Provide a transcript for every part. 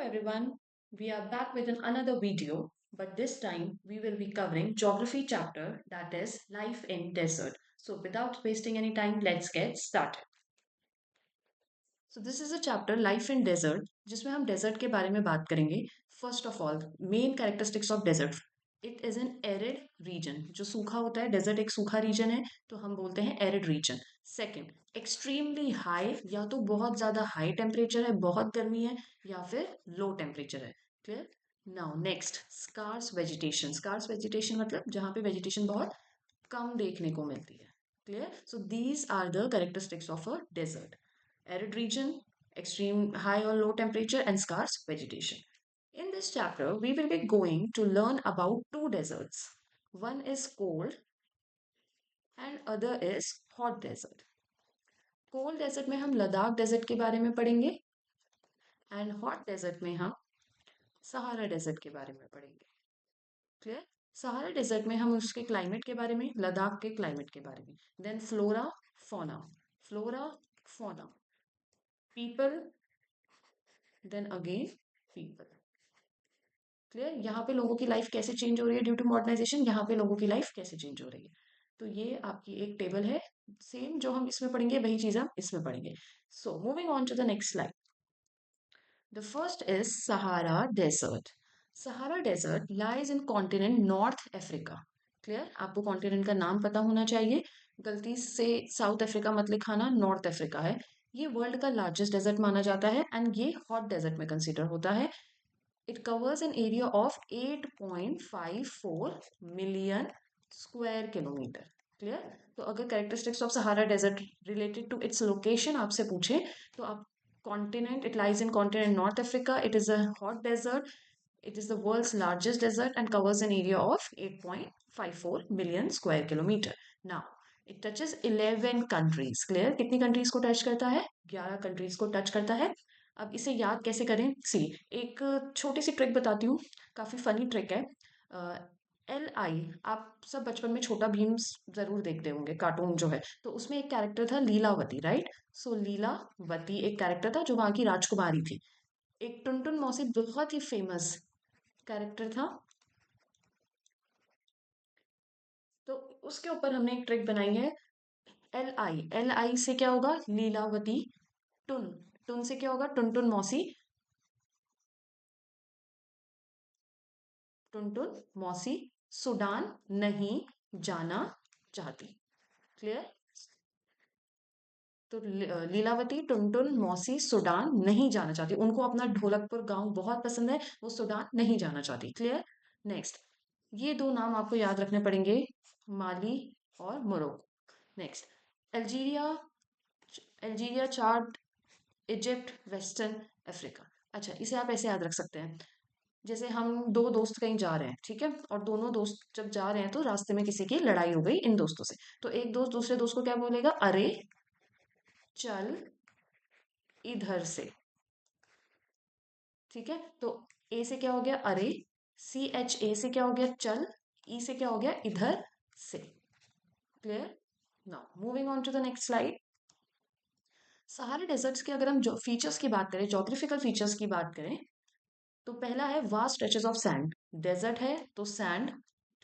everyone, we are back with another video, but this time we will be covering geography chapter that is life in desert. So without wasting any time, let's get started. So this is a chapter life in desert जिसमें हम desert के बारे में बात करेंगे. First of all, main characteristics of desert. It is an arid region. जो सूखा होता है desert एक सूखा region है तो हम बोलते हैं arid region. Second, extremely high या तो बहुत ज़्यादा high temperature है बहुत गर्मी है या फिर low temperature है. Clear? Now next, scarce vegetation. Scarce vegetation मतलब जहाँ पे vegetation बहुत कम देखने को मिलती है. Clear? So these are the characteristics of a desert. Arid region, extreme high or low temperature, and scarce vegetation. In this chapter, we will be going to learn about two deserts. One is cold and other is hot desert. Cold desert में हम Ladakh desert के बारे में पढ़ेंगे and hot desert में हम Sahara desert के बारे में पढ़ेंगे. क्लियर? सहारा डेजर्ट में हम उसके क्लाइमेट के बारे में, लद्दाख के क्लाइमेट के बारे में. Then flora fauna, people, then again people. Clear? यहाँ पे लोगों की लाइफ कैसे चेंज हो रही है ड्यू टू मॉडर्नाइजेशन, यहाँ पे लोगों की लाइफ कैसे चेंज हो रही है. तो ये आपकी एक टेबल है. सेम जो हम इसमें पढ़ेंगे वही चीज हम इसमें पढ़ेंगे. So moving on to the next slide. The first is Sahara desert. Sahara desert lies in continent North Africa. Clear? आपको कॉन्टिनेंट का नाम पता होना चाहिए. गलती से साउथ अफ्रीका मत लिखाना, नॉर्थ अफ्रीका है. ये वर्ल्ड का लार्जेस्ट डेजर्ट माना जाता है एंड ये हॉट डेजर्ट में कंसिडर होता है. It covers an area of 8.54 million square kilometer. Clear? तो अगर characteristics of Sahara Desert related to its location आपसे पूछे तो आप continent, it lies in continent North Africa. It is a hot desert. It is the world's largest desert and covers an area of 8.54 million square kilometer. Now, it touches 11 countries. Clear? कितनी countries को touch करता है? 11 countries को touch करता है. अब इसे याद कैसे करें? सी एक छोटी सी ट्रिक बताती हूँ, काफ़ी फनी ट्रिक है. LI, आप सब बचपन में छोटा भीम जरूर देखते होंगे, कार्टून जो है, तो उसमें एक कैरेक्टर था लीलावती, राइट? सो लीलावती एक कैरेक्टर था जो वहाँ की राजकुमारी थी. एक टुनटुन मौसी बहुत ही फेमस कैरेक्टर था. तो उसके ऊपर हमने एक ट्रिक बनाई है. एल आई से क्या होगा? लीलावती. टुन टुन से क्या होगा? टुनटुन मौसी. टुनटुन मौसी सूडान नहीं जाना चाहती. क्लियर? तो लीलावती टुनटुन मौसी सूडान नहीं जाना चाहती. उनको अपना ढोलकपुर गांव बहुत पसंद है, वो सूडान नहीं जाना चाहती. क्लियर? नेक्स्ट, ये दो नाम आपको याद रखने पड़ेंगे, माली और मोरक्को. नेक्स्ट, अल्जीरिया, चाड, इजिप्ट, वेस्टर्न अफ्रीका. अच्छा, इसे आप ऐसे याद रख सकते हैं. जैसे हम दो दोस्त कहीं जा रहे हैं, ठीक है, और दोनों दोस्त जब जा रहे हैं तो रास्ते में किसी की लड़ाई हो गई इन दोस्तों से. तो एक दोस्त दूसरे दोस्त को क्या बोलेगा? अरे चल इधर से. ठीक है, तो ए से क्या हो गया? अरे. CHA से क्या हो गया? चल. ई से क्या हो गया? इधर से. Clear? Now moving on to the next slide. Sahara deserts के अगर हम जो फीचर्स की बात करें, जोग्राफिकल फीचर्स की बात करें, तो पहला है vast stretches of sand. Desert है तो सैंड.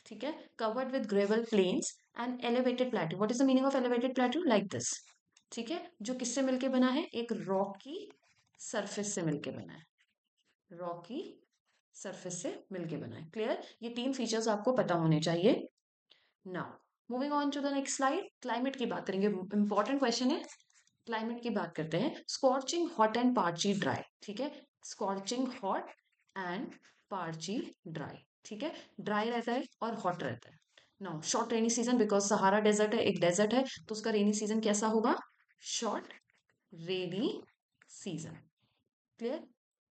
ठीक है, covered with gravel plains and elevated plateau. What is the meaning of elevated plateau? Like this. ठीक है, जो किससे मिलके बना है? एक रॉकी सरफेस से मिलके बना है. रॉकी सरफेस से मिलके बना है. क्लियर? ये तीन फीचर्स आपको पता होने चाहिए. Now moving on to the next slide. Climate की बात करेंगे, इंपॉर्टेंट क्वेश्चन है. क्लाइमेट की बात करते हैं. Scorching hot and parched dry. ठीक है, scorching hot and parched dry. ठीक है, ड्राई रहता है और हॉट रहता है. Now short rainy season, because Sahara desert है, एक डेजर्ट है, तो उसका रेनी सीजन कैसा होगा? Short rainy season. Clear?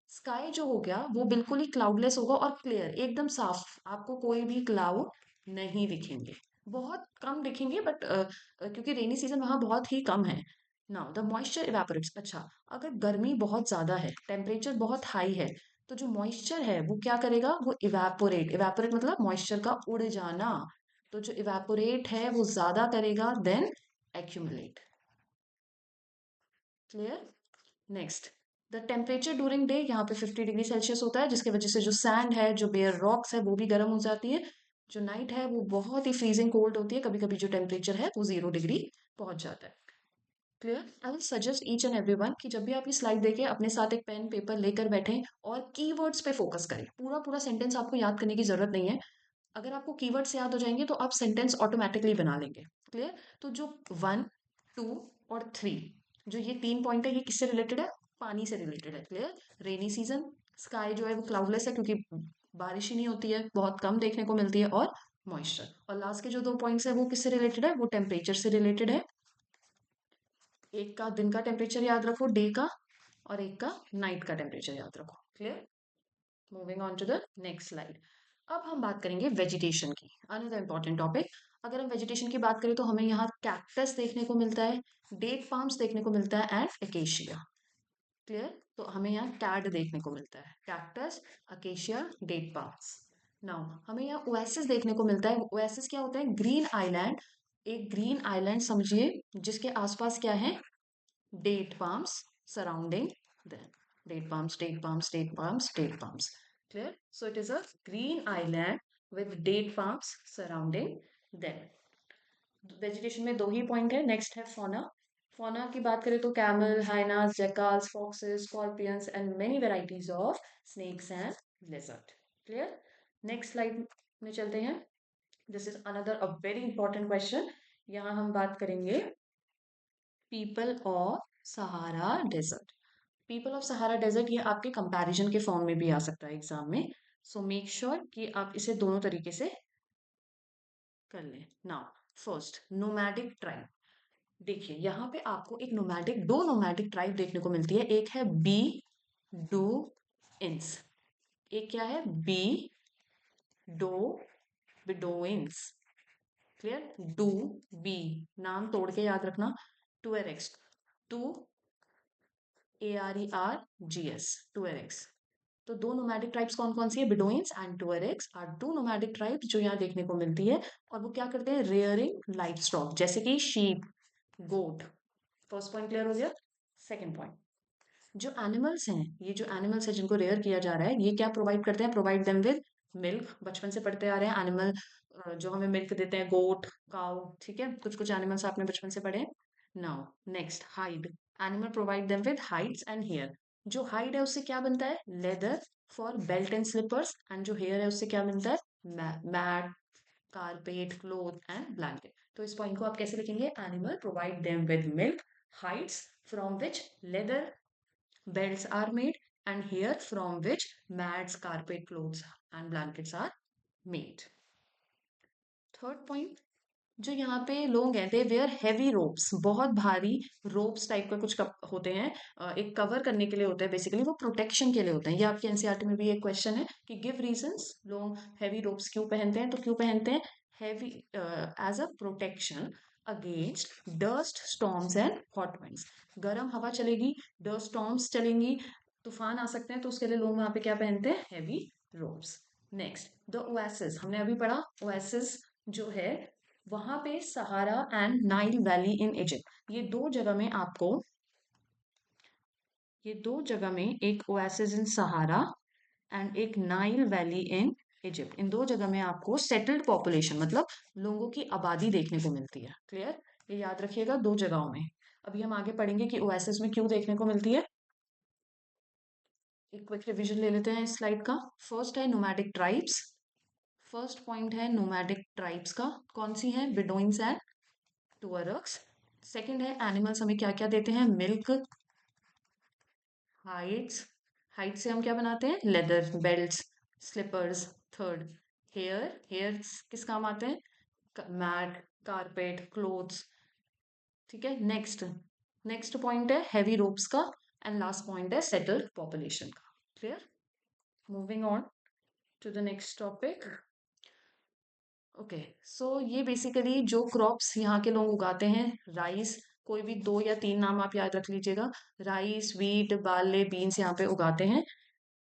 Sky जो हो गया वो बिल्कुल ही क्लाउडलेस होगा और क्लियर, एकदम साफ. आपको कोई भी क्लाउड नहीं दिखेंगे, बहुत कम दिखेंगे, बट क्योंकि रेनी सीजन वहां बहुत ही कम है. Now the moisture evaporates. अच्छा, अगर गर्मी बहुत ज्यादा है, टेम्परेचर बहुत हाई है, तो जो मॉइस्चर है वो क्या करेगा? वो इवेपोरेट. इवेपोरेट मतलब मॉइस्चर का उड़ जाना. तो जो इवेपोरेट है वो ज्यादा करेगा then accumulate. Clear? Next, the temperature during day यहाँ पे 50 डिग्री सेल्सियस होता है, जिसकी वजह से जो सैंड है, जो बेयर रॉक्स है, वो भी गर्म हो जाती है। जो नाइट है वो बहुत ही फ्रीजिंग कोल्ड होती है, कभी कभी जो टेम्परेचर है वो 0 डिग्री पहुंच जाता है। Clear? I will suggest each and everyone कि जब भी आप ये स्लाइड देखें अपने साथ एक पेन पेपर लेकर बैठें और कीवर्ड्स पे फोकस करें। पूरा पूरा सेंटेंस आपको याद करने की जरूरत नहीं है। अगर आपको कीवर्ड्स याद हो जाएंगे तो आप सेंटेंस ऑटोमेटिकली बना लेंगे। क्लियर? तो जो 1, 2 और 3, जो ये 3 पॉइंट है, ये किससे रिलेटेड है? पानी से रिलेटेड है। क्लियर? रेनी सीजन, स्काई जो है वो क्लाउडलेस है क्योंकि बारिश ही नहीं होती है, बहुत कम देखने को मिलती है, और मॉइस्चर। और लास्ट के जो 2 पॉइंट्स है वो किससे रिलेटेड है? वो टेम्परेचर से रिलेटेड है। एक का दिन का टेम्परेचर याद रखो, डे का, और एक का नाइट का टेम्परेचर याद रखो। Clear? Moving on to the next slide. अब हम बात करेंगे वेजिटेशन की, अनदर इंपॉर्टेंट टॉपिक। अगर हम वेजिटेशन की बात करें तो हमें यहाँ कैक्टस देखने को मिलता है, डेट पाम्स देखने को मिलता है, एंड अकेशिया। क्लियर? तो हमें यहाँ कैड देखने को मिलता है, cactus, acacia, date palms. Now हमें यहाँ ओएसिस देखने को मिलता है। ओएसिस क्या होता है? Green island. एक ग्रीन आइलैंड समझिए जिसके आसपास क्या है? date palms surrounding them. Date palms, date palms, date palms, date palms. Clear? So it is a green island with date palms surrounding them. Vegetation में 2 ही पॉइंट है। नेक्स्ट है फोना। फोना की बात करें तो camel, hyenas, jackals, foxes, scorpions and many varieties of snakes and lizard. Clear? Next slide में चलते हैं। This is another a very important question. यहाँ हम बात करेंगे people of Sahara desert. People of Sahara desert ये आपके कंपैरिजन के फॉर्म में भी आ सकता है एग्जाम में। सो मेक श्योर कि आप इसे दोनों तरीके से कर लें। Now first, nomadic tribe. देखिए यहाँ पे आपको एक नोमैडिक, दो नोमैडिक ट्राइब देखने को मिलती है। एक है बी डू इंस, एक क्या है? Be do Bedouins. Clear? Do, be, नाम तोड़ के याद रखना। टू एर एक्स, टू ARERGS, टूएरेक्स। तो दो नोमैडिक ट्राइब्स कौन कौन सी है? Bedouins and Tuaregs are two nomadic tribes जो यहाँ देखने को मिलती है। और वो क्या करते हैं? रेयरिंग लाइफ स्टॉक, जैसे कि शीप, गोट। फर्स्ट पॉइंट क्लियर हो गया। सेकेंड पॉइंट, जो एनिमल्स हैं, ये जो एनिमल्स है जिनको रेयर किया जा रहा है, ये क्या प्रोवाइड करते हैं? Provide them with milk. बचपन से पढ़ते आ रहे हैं एनिमल जो हमें मिल्क देते हैं, गोट, काउ। ठीक है, कुछ कुछ एनिमल्स आपने बचपन से पढ़े। Now next, hide. Animal provide them with hides and hair. जो हाइड है उससे क्या बनता है? Leather for belt and slippers. And जो हेयर है उससे क्या बनता है? Mat, carpet, cloth and blanket. तो इस पॉइंट को आप कैसे लिखेंगे? Animal provide them with milk, hides from which leather belts are made, and hair from which mats, carpet, clothes and blankets are made. Third point, जो यहाँ पे लोग हैं, दे वेयर हैवी रोप्स। बहुत भारी रोप्स टाइप का कुछ होते हैं, एक कवर करने के लिए होते हैं, बेसिकली वो प्रोटेक्शन के लिए होते हैं। ये आपके एनसीईआरटी में भी एक क्वेश्चन है कि गिव रीजंस, लोग हैवी रोप्स क्यों पहनते हैं? तो क्यों पहनते हैं? Heavy as a protection against dust storms and hot winds. गर्म हवा चलेगी, डस्ट स्टॉर्म्स चलेंगी, तूफान आ सकते हैं, तो उसके लिए लोग वहां पे क्या पहनते हैं? Heavy robes. Next, the oasis. हमने अभी पढ़ा ओएसिस जो है वहां पे Sahara and Nile valley in Egypt. ये दो जगह में एक ओएसिस इन सहारा एंड एक नाइल वैली इन इजिप्ट, इन दो जगह में आपको सेटल्ड पॉपुलेशन मतलब लोगों की आबादी देखने को मिलती है। क्लियर? ये याद रखिएगा, दो जगहों में। अभी हम आगे पढ़ेंगे कि ओएसिस में क्यों देखने को मिलती है। एक क्विक रिवीजन ले लेते हैं इस स्लाइड का। फर्स्ट है नोमैडिक ट्राइब्स। फर्स्ट पॉइंट है नोमैडिक ट्राइब्स का, कौन सी है? Bedouins and टूअरक्स। सेकंड है एनिमल्स हमें क्या क्या देते हैं? मिल्क, हाइड्स, हाइड से हम क्या बनाते हैं? Leather, belts, slippers. Third, hair, hair किस काम आते हैं? Mat, carpet, clothes. ठीक है, नेक्स्ट, नेक्स्ट पॉइंट है हैवी रोप्स का, एंड लास्ट पॉइंट है सेटल्ड पॉपुलेशन का। Clear? Moving on to the next topic. Okay, so ये बेसिकली जो क्रॉप्स यहाँ के लोग उगाते हैं, राइस, कोई भी 2 या 3 नाम आप याद रख लीजिएगा। राइस, वीट, बार्ले, बीन्स यहाँ पे उगाते हैं।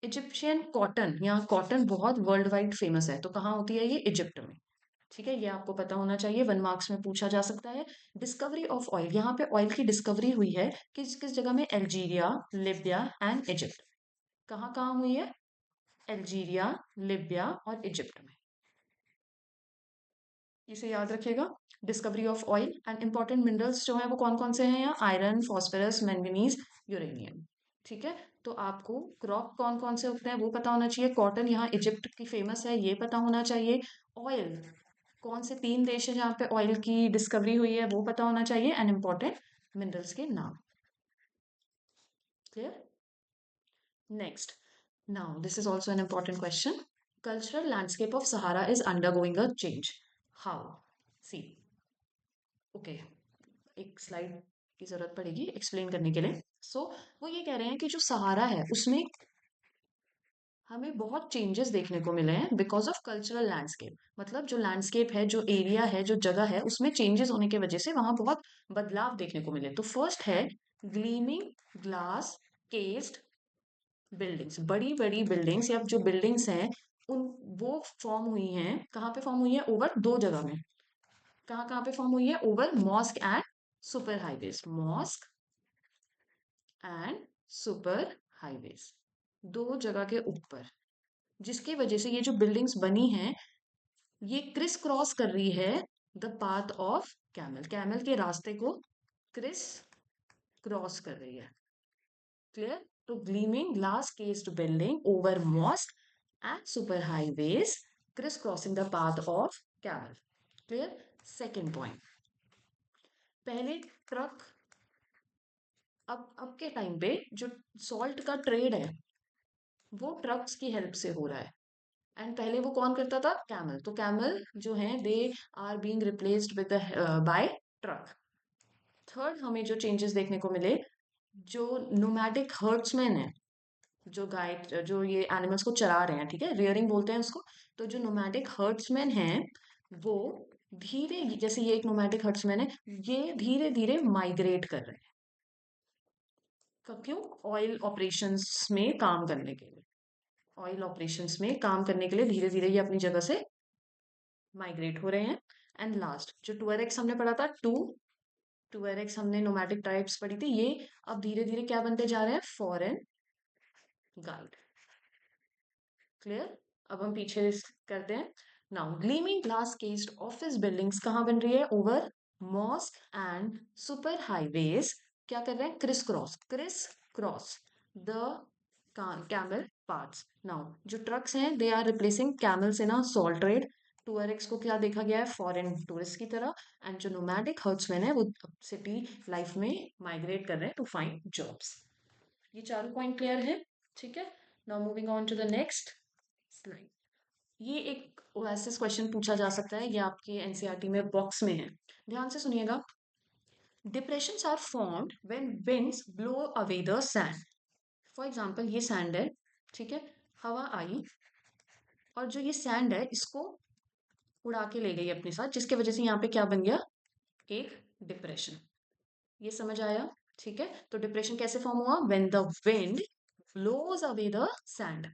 इजिप्शियन कॉटन, यहाँ कॉटन बहुत वर्ल्ड वाइड फेमस है, तो कहाँ होती है ये? इजिप्ट में। ठीक है, ये आपको पता होना चाहिए, 1 मार्क्स में पूछा जा सकता है। डिस्कवरी ऑफ ऑयल, यहाँ पे ऑयल की डिस्कवरी हुई है किस किस जगह में? Algeria, Libya and Egypt. कहाँ कहाँ हुई है? अल्जीरिया, लिबिया और इजिप्ट में। इसे याद रखिएगा। Discovery of oil and important minerals जो है वो कौन कौन से हैं यहाँ? Iron, phosphorus, manganese, uranium. ठीक है, तो आपको क्रॉप कौन कौन से उगते हैं वो पता होना चाहिए। कॉटन यहाँ इजिप्ट की फेमस है, ये पता होना चाहिए। ऑयल, कौन से 3 देश है जहाँ पे ऑयल की डिस्कवरी हुई है वो पता होना चाहिए। एंड इंपॉर्टेंट मिनरल्स के नाम। Clear? Next, now this is also an important question. Cultural landscape of Sahara is undergoing a change. How? See. Okay, एक स्लाइड की जरूरत पड़ेगी एक्सप्लेन करने के लिए। वो ये कह रहे हैं कि जो सहारा है उसमें हमें बहुत चेंजेस देखने को मिले हैं बिकॉज ऑफ कल्चरल लैंडस्केप। मतलब जो लैंडस्केप है, जो एरिया है, जो जगह है, उसमें चेंजेस होने की वजह से वहां बहुत बदलाव देखने को मिले। तो फर्स्ट है ग्लीमिंग ग्लास केस्ड बिल्डिंग्स। बड़ी बड़ी बिल्डिंग्स या जो बिल्डिंग्स हैं उन वो फॉर्म हुई हैं। कहाँ पे फॉर्म हुई है? ओवर 2 जगह में। कहाँ कहाँ पे फॉर्म हुई है? Over mosque and super highways. Mask and super highways, 2 जगह के ऊपर, जिसकी वजह से ये जो बिल्डिंग्स बनी हैं ये क्रिस क्रॉस कर रही है the path of camel. Camel के रास्ते को क्रिस क्रॉस कर रही है। क्लियर? तो gleaming glass cased building over mosque and super highways criss crossing the path of camel. Clear? Second point, पहले ट्रक, अब के टाइम पे जो सॉल्ट का ट्रेड है वो ट्रक्स की हेल्प से हो रहा है। एंड पहले वो कौन करता था? कैमल। तो कैमल जो है they are being replaced with by truck. Third, हमें जो चेंजेस देखने को मिले, जो नोमैडिक हर्ड्समैन है, जो गाय, जो ये एनिमल्स को चरा रहे हैं, ठीक है, रियरिंग बोलते हैं उसको। तो जो नोमैडिक हर्ड्समैन हैं वो धीरे, जैसे ये एक नोमैडिक हर्ड्समैन है, ये धीरे धीरे माइग्रेट कर रहे हैं। क्यों? ऑयल ऑपरेशंस में काम करने के लिए। ऑयल ऑपरेशंस में काम करने के लिए धीरे धीरे ये अपनी जगह से माइग्रेट हो रहे हैं। एंड लास्ट जो टूअरेक्स हमने पढ़ा था, टूअरेक्स हमने नोमैटिक ट्राइब्स पढ़ी थी, ये अब धीरे धीरे क्या बनते जा रहे हैं? Foreign guide. क्लियर? अब हम पीछे करते हैं। Now gleaming glass cased office buildings कहाँ बन रही है? Over mosque and super highways क्या कर रहे हैं? Criss cross the camel paths. Now जो ट्रक्स हैं they are replacing camels in a salt trade. Tuaregs को क्या देखा गया है? फॉरेन टूरिस्ट की तरह। एंड जो नोमैडिक हर्ड्समैन है वो सिटी लाइफ में माइग्रेट कर रहे हैं टू फाइंड जॉब्स। ये चारों पॉइंट क्लियर है? ठीक है, now moving on to the next slide. ये एक ओएसिस क्वेश्चन पूछा जा सकता है, ये आपके एनसीईआरटी में बॉक्स में है, ध्यान से सुनिएगा। Depressions are formed when winds blow away the sand. For example ये सैंड है, ठीक है, हवा आई और जो ये सैंड है इसको उड़ा के ले गई अपने साथ, जिसके वजह से यहाँ पे क्या बन गया? एक डिप्रेशन। ये समझ आया? ठीक है, तो डिप्रेशन कैसे फॉर्म हुआ? When the wind blows away the sand.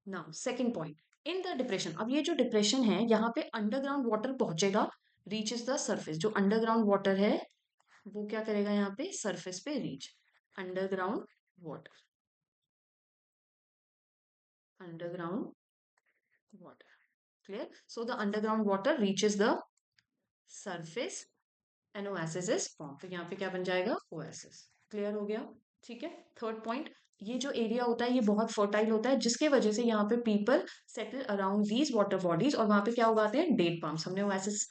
Now second point, in the depression, अब ये जो डिप्रेशन है यहाँ पे अंडरग्राउंड वाटर पहुंचेगा, रीचेस द सरफेस। जो अंडरग्राउंड वाटर है वो क्या करेगा? यहाँ पे सरफेस पे reach. Underground water, underground water. Clear? So the underground water reaches the surface and oasis is form. तो यहाँ पे क्या बन जाएगा? ओएसिस। क्लियर हो गया? ठीक है, थर्ड पॉइंट, ये जो एरिया होता है ये बहुत फर्टाइल होता है, जिसके वजह से यहाँ पे people settle around these water bodies और वहां पे क्या उगाते हैं? Date palms. हमने ओएसिस,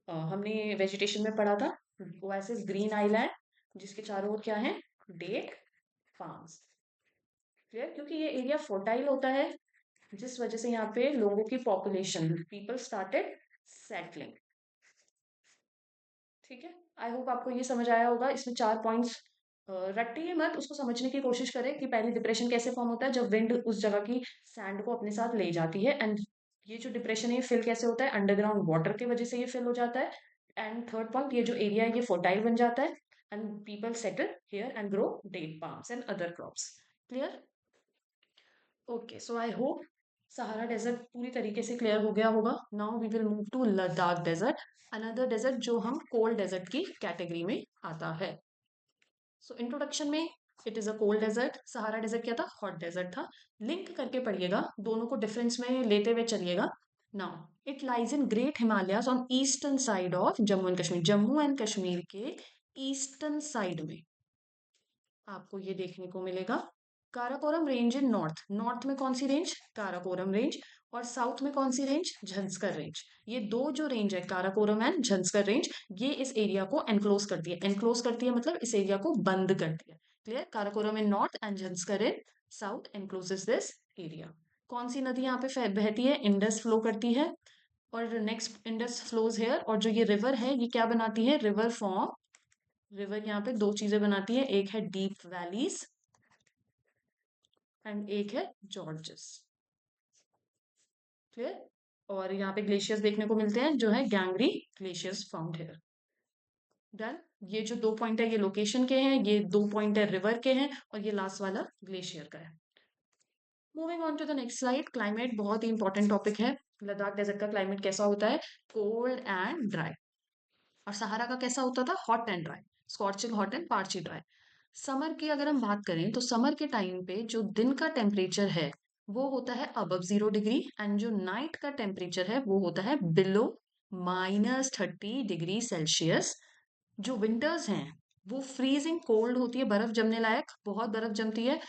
हमने वेजिटेशन में पढ़ा था, ओएसिस ग्रीन आइलैंड, जिसके चारों ओर क्या है? Date palms. क्लियर? क्योंकि ये एरिया फर्टाइल होता है, जिस वजह से यहाँ पे लोगों की पॉपुलेशन, पीपल स्टार्टेड सेटलिंग। ठीक है, आई होप आपको ये समझ आया होगा। इसमें 4 पॉइंट्स, रट्टिए मत, उसको समझने की कोशिश करें कि पहले डिप्रेशन कैसे फॉर्म होता है जब विंड उस जगह की सैंड को अपने साथ ले जाती है। एंड ये जो डिप्रेशन है ये फिल कैसे होता है? अंडरग्राउंड वाटर की वजह से ये फिल हो जाता है। एंड थर्ड पॉइंट, ये जो एरिया है ये फर्टाइल बन जाता है and people settle here and grow date palms and other crops. Clear? Okay, so I hope Sahara desert पूरी तरीके से क्लियर हो गया होगा. Now we will move to Ladakh desert, another desert जो हम कोल्ड डेजर्ट की कैटेगरी में आता है. सो इंट्रोडक्शन में it is a cold desert. Sahara desert क्या था? हॉट डेजर्ट था. लिंक करके पढ़िएगा, दोनों को डिफरेंस में लेते हुए चलिएगा. Now it lies in great Himalayas on eastern side of Jammu and Kashmir. Jammu and Kashmir के ईस्टर्न साइड में आपको ये देखने को मिलेगा. काराकोरम रेंज इन नॉर्थ. नॉर्थ में कौन सी रेंज? काराकोरम रेंज. और साउथ में कौन सी रेंज? झंस्कर रेंज. ये दो जो रेंज है, काराकोरम एंड झंस्कर रेंज, ये इस एरिया को एनक्लोज करती है. एनक्लोज करती है मतलब इस एरिया को बंद करती है. Clear? Karakoram in north and Zanskar in south encloses this area. कौन सी नदी यहाँ पे बहती है? इंडस फ्लो करती है. और नेक्स्ट इंडस फ्लोज हेयर. और जो ये रिवर है ये क्या बनाती है? River form. रिवर यहाँ पे दो चीजें बनाती है, एक है डीप वैलीज एंड एक है जॉर्जेस. क्लियर? और यहाँ पे ग्लेशियर्स देखने को मिलते हैं जो है गैंगरी ग्लेशियर्स फाउंड हियर. डन. ये जो दो पॉइंट है ये लोकेशन के हैं, ये दो पॉइंट है रिवर के हैं, और ये लास्ट वाला ग्लेशियर का है. Moving on to the next slide. Climate बहुत ही इंपॉर्टेंट टॉपिक है. लद्दाख डेजर्ट का क्लाइमेट कैसा होता है? Cold and dry. और सहारा का कैसा होता था? Hot and dry. Scorching hot and parched dry. Summer की अगर हम बात करें तो समर के टाइम पे जो दिन का टेम्परेचर है वो होता है अबव 0 डिग्री, एंड जो नाइट का टेम्परेचर है वो होता है बिलो -30 डिग्री सेल्सियस. जो विंटर्स हैं वो फ्रीजिंग कोल्ड होती है, बर्फ जमने लायक, बहुत बर्फ जमती है.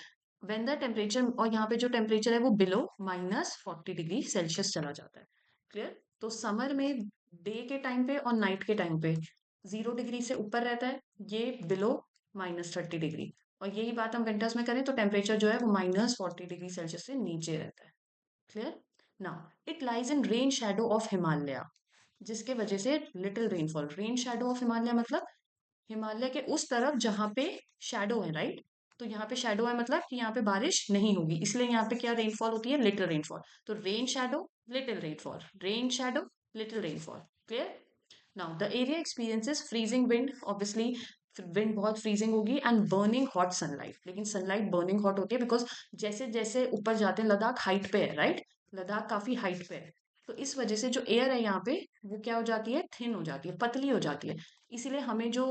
वेन द टेम्परेचर, और यहाँ पे जो टेम्परेचर है वो बिलो -40 डिग्री सेल्सियस चला जाता है. क्लियर? तो समर में डे के टाइम पे और नाइट के टाइम पे 0 डिग्री से ऊपर रहता है, ये बिलो -30 डिग्री. और यही बात हम विंटर्स में करें तो टेम्परेचर जो है वो -40 डिग्री सेल्सियस से नीचे रहता है. Clear? Now it lies in rain shadow of Himalaya, जिसके वजह से little rainfall. Rain shadow of Himalaya मतलब हिमालय के उस तरफ जहाँ पे शेडो है, राइट? तो यहाँ पे शेडो है मतलब कि यहाँ पे बारिश नहीं होगी, इसलिए यहाँ पे क्या रेनफॉल होती है? Little rainfall. तो rain shadow, little rainfall, rain shadow, little rainfall. Clear? Now the area experiences freezing wind. Obviously wind बहुत फ्रीजिंग होगी, एंड बर्निंग हॉट सनलाइट. लेकिन सनलाइट बर्निंग हॉट होती है बिकॉज जैसे जैसे ऊपर जाते हैं, लद्दाख हाइट पे है, राइट? लद्दाख काफी हाइट पे है. तो इस वजह से जो एयर है यहाँ पे वो क्या हो जाती है? थिन हो जाती है, पतली हो जाती है. इसीलिए हमें जो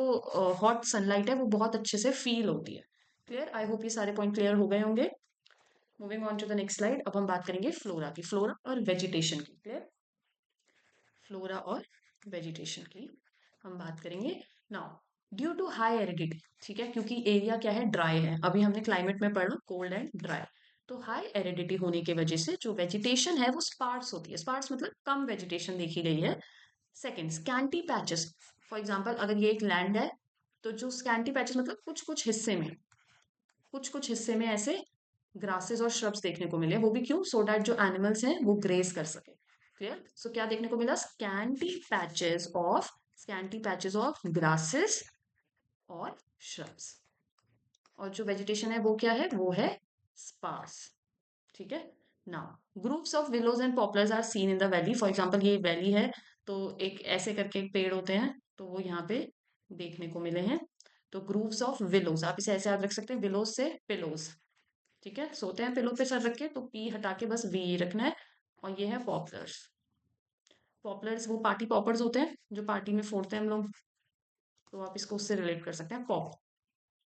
हॉट सनलाइट है वो बहुत अच्छे से फील होती है. क्लियर? आई होप ये सारे पॉइंट क्लियर हो गए होंगे. Moving on to the next slide. अब हम बात करेंगे फ्लोरा की, फ्लोरा और वेजिटेशन की. क्लियर? फ्लोरा और वेजिटेशन की हम बात करेंगे. Now due to high aridity, ठीक है, क्योंकि एरिया क्या है? ड्राई है. अभी हमने क्लाइमेट में पढ़ा कोल्ड एंड ड्राई. तो हाई एरिडिटी होने की वजह से जो वेजिटेशन है वो स्पार्स होती है. स्पार्स मतलब कम वेजिटेशन देखी गई है. Second, scanty patches. For example अगर ये एक लैंड है तो जो स्कैंटी पैचेस मतलब कुछ कुछ हिस्से में, कुछ कुछ हिस्से में ऐसे ग्रासेस और श्रब्स देखने को मिले. वो भी क्यों? सो डैट जो एनिमल्स हैं वो ग्रेज कर सके. क्लियर? सो क्या देखने को मिला? स्कैंटी पैचेस ऑफ ग्रासेस और श्रब्स. और जो वेजिटेशन है वो क्या है? वो है स्पार्स. ठीक है. Now groups of willows and poplars are seen in the valley. For example ये वैली है तो एक ऐसे करके एक पेड़ होते हैं तो वो यहाँ पे देखने को मिले हैं. तो ग्रुप्स ऑफ विलोज, आप इसे ऐसे याद रख सकते हैं, विलोज से पिलोज. ठीक है, सोते हैं पिलो पे सर रख के तो पी हटा के बस वी रखना है. और ये है पॉपुलर्स. पॉपुलर्स वो पार्टी पॉपर्स होते हैं जो पार्टी में फोड़ते हैं हम लोग, तो आप इसको उससे रिलेट कर सकते हैं, पॉप.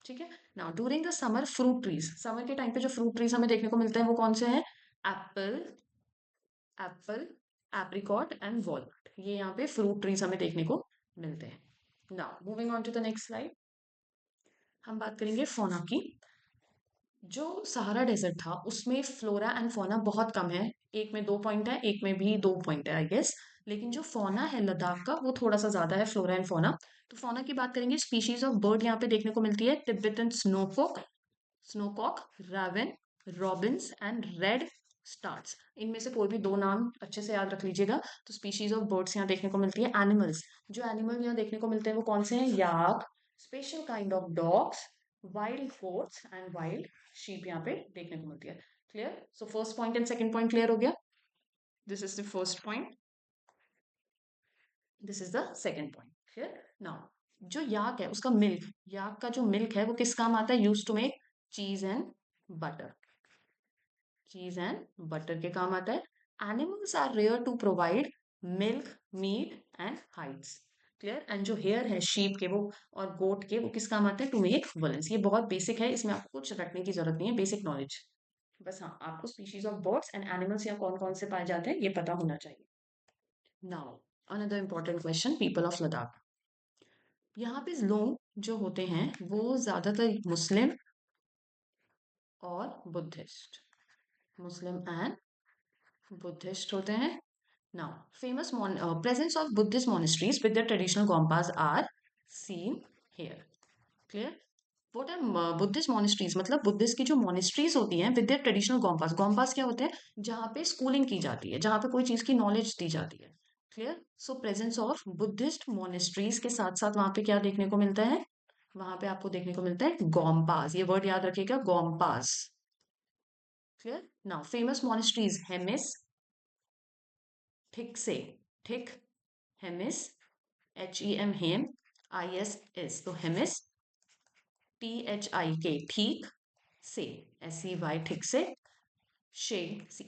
ठीक है. Now during the summer fruit trees. Summer के टाइम पे जो फ्रूट ट्रीज हमें देखने को मिलते हैं वो कौन से हैं? Apple, Apple, apricot and walnut. ये यहाँ पे फ्रूट ट्रीज हमें देखने को मिलते हैं. Now moving on to the next slide. हम बात करेंगे फौना की. जो सहारा डेजर्ट था उसमें फ्लोरा एंड फौना बहुत कम है. एक में 2 पॉइंट है, एक में भी 2 पॉइंट है आई गेस. लेकिन जो फौना है लद्दाख का वो थोड़ा सा ज्यादा है, फ्लोरा एंड फौना. तो फौना की बात करेंगे. स्पीशीज ऑफ बर्ड यहाँ पे देखने को मिलती है. Tibetan snowcock, snowcock, Ravan, Robins and red stars. इनमें से कोई भी दो नाम अच्छे से याद रख लीजिएगा. तो स्पीशीज ऑफ बर्ड्स यहाँ देखने को मिलती है. एनिमल्स, जो एनिमल यहाँ देखने को मिलते हैं वो कौन से हैं? Yak, special kind of dogs, wild goats and wild sheep यहाँ पे देखने को मिलती है. Clear? So first point and second point clear हो गया. This is the first point, this is the second point. Clear? Now जो याक है उसका मिल्क, याक का जो मिल्क है वो किस काम आता है? Use to make cheese and butter. Cheese and butter के काम आता है। Animals are rear to provide milk, meat and hides. Clear. And जो हेयर है शीप के वो और गोट के वो किस काम आते हैं? To make woollens. ये बहुत बेसिक है, इसमें आपको कुछ रटने की जरूरत नहीं है, बेसिक नॉलेज। बस हाँ, आपको species of birds and animals या कौन कौन से पाए जाते हैं ये पता होना चाहिए। Now another important question, people of Ladakh. यहाँ पे लोग जो होते हैं वो ज्यादातर मुस्लिम और बुद्धिस्ट, मुस्लिम एंड बुद्धिस्ट होते हैं। Now, famous presence of Buddhist monasteries with their traditional gompas are seen here. Clear? What are Buddhist monasteries? मतलब बुद्धिस्ट की जो monasteries होती हैं with their traditional gompas. Gompas क्या होते हैं? जहाँ पे schooling की जाती है, जहाँ पे कोई चीज़ की knowledge दी जाती है। Clear? So presence of Buddhist monasteries के साथ साथ वहाँ पे क्या देखने को मिलता है? वहाँ पे आपको देखने को मिलता है गोम्पास। ये वर्ड याद रखिएगा, गोम्पास। Clear? Now, famous monasteries, Hemis, ठीक से, ठीक, हेमिस, HEM हेम, ISS तो हेमिस, THIK ठीक से, SEY ठीक से, शे,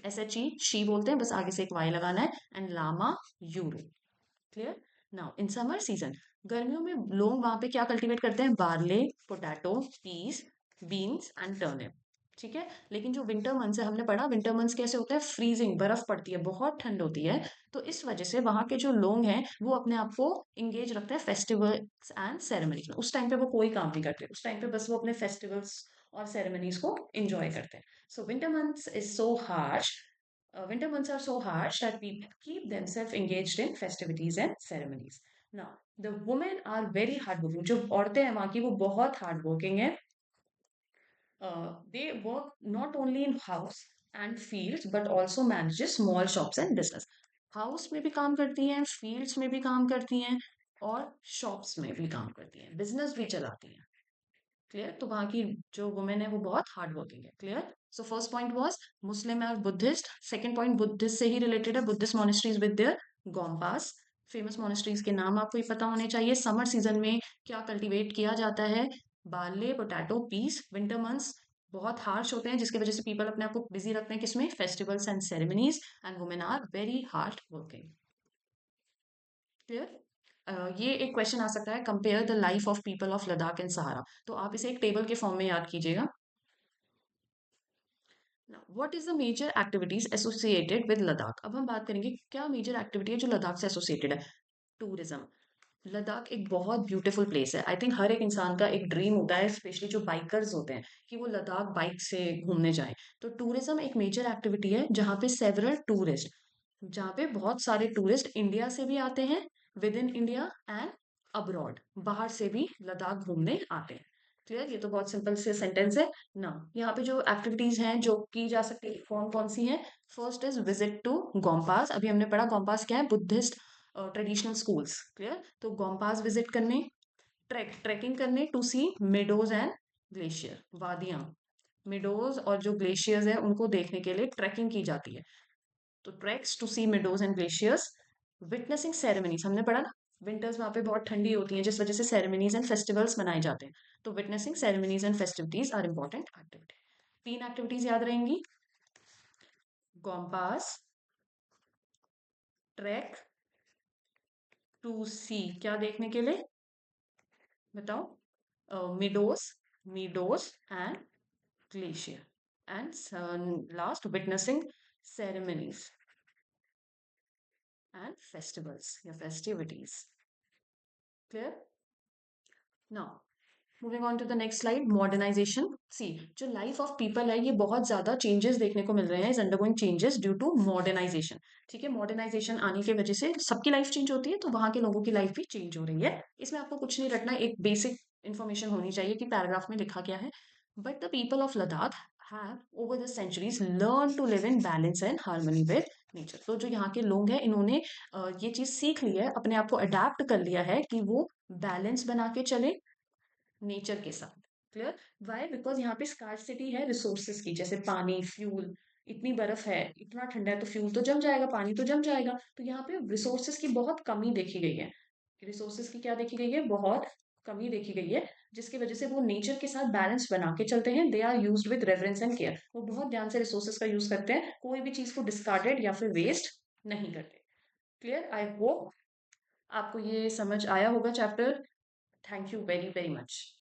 SHE शी बोलते हैं, बस आगे से एक वाई लगाना है, एंड लामा यूरो। Clear. Now in summer season, गर्मियों में लोग वहां पे क्या कल्टीवेट करते हैं? Barley, potato, peas, beans and turnip. ठीक है। लेकिन जो विंटर मंथ्स है, हमने पढ़ा विंटर मंथ्स कैसे होता है? फ्रीजिंग, बर्फ पड़ती है, बहुत ठंड होती है। तो इस वजह से वहां के जो लोग हैं वो अपने आप को इंगेज रखते हैं फेस्टिवल्स एंड सेरेमनीज में। उस टाइम पे वो कोई काम नहीं करते, उस टाइम पे बस वो अपने फेस्टिवल्स और सेरेमनीज को एंजॉय करते हैं। So winter months is so harsh, winter months are so harsh that people keep themselves engaged in festivities and ceremonies. Now, the women are very hardworking. जो औरतें हैं वहाँ की वो बहुत hardworking है. They work not only in house and fields but also manages small shops and business. House में भी काम करती हैं, fields में भी काम करती हैं और shops में भी काम करती हैं, business भी चलाती हैं. क्लियर। तो वहाँ की जो वुमेन है वो बहुत हार्ड वर्किंग है। Clear. So first point was Muslim और बुद्धिस्ट। सेकंड पॉइंट बुद्धिस्ट से ही रिलेटेड है, Buddhist monasteries with their gompas. Famous monasteries के नाम आपको ये पता होने चाहिए। समर सीजन में क्या कल्टीवेट किया जाता है? Barley, potato, peas. Winter months बहुत हार्श होते हैं जिसकी वजह से पीपल अपने आप को बिजी रखते हैं किसमें? Festivals and ceremonies. And women are very hard working. Clear. ये एक क्वेश्चन आ सकता है, compare the life of people of Ladakh and Sahara. तो आप इसे एक टेबल के फॉर्म में याद कीजिएगा। What is the major activities associated with Ladakh? अब हम बात करेंगे क्या मेजर एक्टिविटी है जो लद्दाख से एसोसिएटेड है। टूरिज्म। लद्दाख एक बहुत ब्यूटीफुल प्लेस है। आई थिंक हर एक इंसान का एक ड्रीम होता है, स्पेशली जो बाइकर्स होते हैं, कि वो लद्दाख बाइक से घूमने जाएं। तो टूरिज्म एक मेजर एक्टिविटी है जहाँ पे सेवरल टूरिस्ट, जहाँ पे बहुत सारे टूरिस्ट इंडिया से भी आते हैं, with in India and abroad, बाहर से भी लद्दाख घूमने आते हैं। क्लियर। ये तो बहुत सिंपल से सेंटेंस है ना। यहाँ पे जो एक्टिविटीज हैं जो की जा सकती है कौन कौन सी हैं? First is visit to gompas. अभी हमने पढ़ा गोम्पास क्या है? Buddhist traditional schools. क्लियर। तो गोम्पास विजिट करने, ट्रैकिंग करने to see meadows and glacier, वादियां। मेडोज और जो ग्लेशियर्स है उनको देखने के लिए ट्रैकिंग की जाती है। तो treks to see meadows and glaciers. Witnessing ceremonies, हमने पढ़ा ना विंटर्स वहां पे बहुत ठंडी होती हैं जिस वजह से सेरेमनीज एंड फेस्टिवल्स मनाए जाते हैं। तो witnessing ceremonies and festivities are important activity. 3 activities याद रहेंगी, गोम्पास, ट्रैक, टू सी, क्या देखने के लिए बताओ? Meadows, meadows and glacier. And last witnessing ceremonies and festivals या festivities. Clear. Now moving on to the next slide, modernisation. See, जो life of people है ये बहुत ज्यादा चेंजेस देखने को मिल रहे हैं, is undergoing changes due to modernisation. ठीक है। मॉडर्नाइजेशन आने की वजह से सबकी लाइफ चेंज होती है, तो वहां के लोगों की लाइफ भी चेंज हो रही है। इसमें आपको कुछ नहीं रटना, एक बेसिक इन्फॉर्मेशन होनी चाहिए कि पैराग्राफ में लिखा क्या है। But the people of Ladakh have over the centuries learn to live in balance and harmony with nature. तो जो यहाँ के लोग हैं इन्होंने ये चीज सीख ली है, अपने आप को अडेप्ट कर लिया है कि वो बैलेंस बना के चले नेचर के साथ। क्लियर। वाई? बिकॉज यहाँ पे स्कार्सिटी है रिसोर्सेज की, जैसे पानी, फ्यूल। इतनी बर्फ है, इतना ठंडा है, तो फ्यूल तो जम जाएगा, पानी तो जम जाएगा। तो यहाँ पे रिसोर्सेज की बहुत कमी देखी गई है। रिसोर्सेज की क्या देखी गई है? बहुत कमी देखी गई है, जिसकी वजह से वो नेचर के साथ बैलेंस बना के चलते हैं। They are used with reference and care. वो बहुत ध्यान से रिसोर्सेज का यूज करते हैं, कोई भी चीज को डिस्कार्डेड या फिर वेस्ट नहीं करते। क्लियर? आई होप आपको ये समझ आया होगा chapter. Thank you very very much.